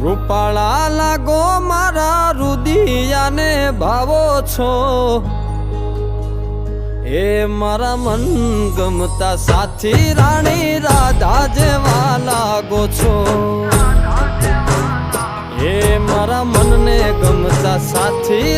રૂપાળા લાગો મારા રુદિયાને ભાવો છો, એ મારા મન ગમતા સાથી રાણી રાધા જેવા લાગો છો, એ મારા મનને ગમતા સાથી